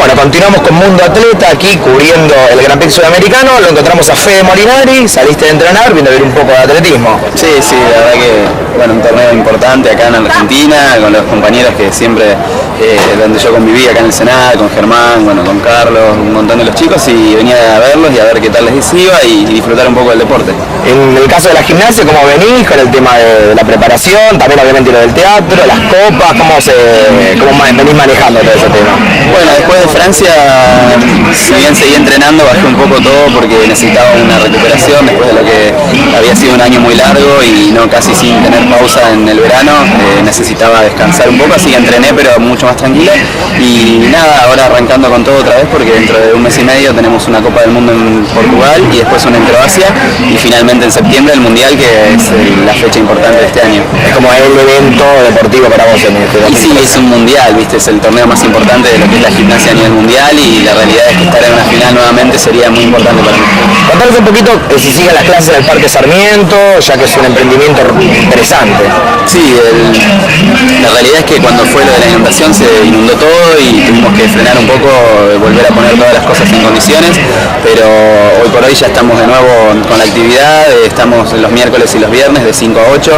Bueno, continuamos con Mundo Atleta, aquí cubriendo el Gran Prix Sudamericano. Lo encontramos a Fede Molinari, saliste de entrenar, viendo a ver un poco de atletismo. Sí, la verdad que, bueno, un torneo importante acá en Argentina, con los compañeros que siempre, donde yo conviví acá en el Senado, con Germán, bueno, con Carlos, un montón de los chicos, y venía a verlos y a ver qué tal les iba y disfrutar un poco del deporte. En el caso de la gimnasia, ¿cómo venís con el tema de la preparación? También obviamente lo del teatro, las copas, ¿cómo venís manejando todo ese tema? Bueno, después de Francia, si bien seguí entrenando, bajé un poco todo porque necesitaba una recuperación después de lo que había sido un año muy largo y no casi sin tener pausa en el verano, necesitaba descansar un poco, así que entrené pero mucho más tranquilo y nada, ahora arrancando con todo otra vez porque dentro de un mes y medio tenemos una Copa del Mundo en Portugal y después una en Croacia y finalmente en septiembre el Mundial, que es la fecha importante de este año. Es como el evento deportivo para vos en este Y sí, es un mundial, ¿viste? Es el torneo más importante de lo que es la gimnasia a nivel mundial y la realidad es que estar en una final nuevamente sería muy importante para mí. Contanos un poquito si siguen las clases del Parque Sarmiento, ya que es un emprendimiento interesante. Sí, la realidad es que cuando fue lo de la inundación se inundó todo y tuvimos que frenar un poco, volver a poner todas las cosas en condiciones, pero hoy por hoy ya estamos de nuevo con la actividad, estamos los miércoles y los viernes de 5 a 8,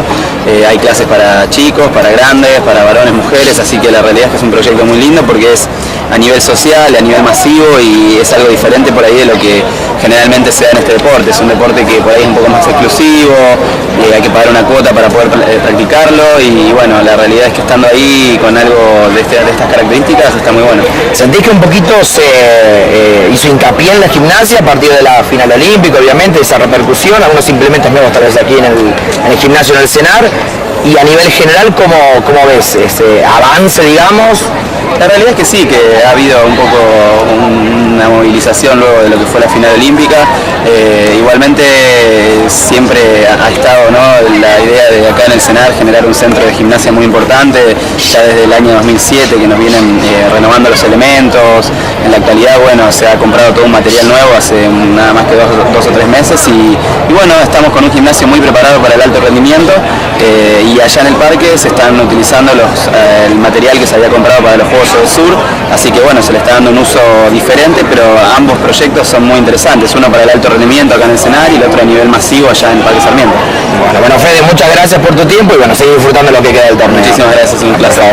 hay clases para chicos, para grandes, para varones, mujeres, así que la realidad es que es un proyecto muy lindo porque es a nivel social, a nivel masivo y es algo diferente por ahí de lo que generalmente se da en este deporte. Es un deporte que por ahí es un poco más exclusivo, hay que pagar una cuota para poder practicarlo y bueno, la realidad es que estando ahí con algo de estas características está muy bueno. ¿Sentís que un poquito se hizo hincapié en la gimnasia a partir de la final olímpica, obviamente, esa repercusión, algunos implementos nuevos tal vez aquí en el gimnasio en el CENAR? Y a nivel general, ¿cómo ves ese avance, digamos? La realidad es que sí, que ha habido un poco una movilización luego de lo que fue la final olímpica. Igualmente siempre ha estado, ¿no?, la idea de acá en el CENAR generar un centro de gimnasia muy importante, ya desde el año 2007 que nos vienen renovando los elementos. En la actualidad, bueno, se ha comprado todo un material nuevo hace nada más que dos o tres meses y bueno, estamos con un gimnasio muy preparado para el alto rendimiento y allá en el parque se están utilizando el material que se había comprado para los Juegos del Sur, así que bueno, se le está dando un uso diferente, pero ambos proyectos son muy interesantes, uno para el alto rendimiento acá en el CENAR y el otro a nivel masivo allá en el Parque Sarmiento. Bueno, Fede, muchas gracias por tu tiempo y bueno, seguir disfrutando lo que queda del torneo. Muchísimas gracias, un placer.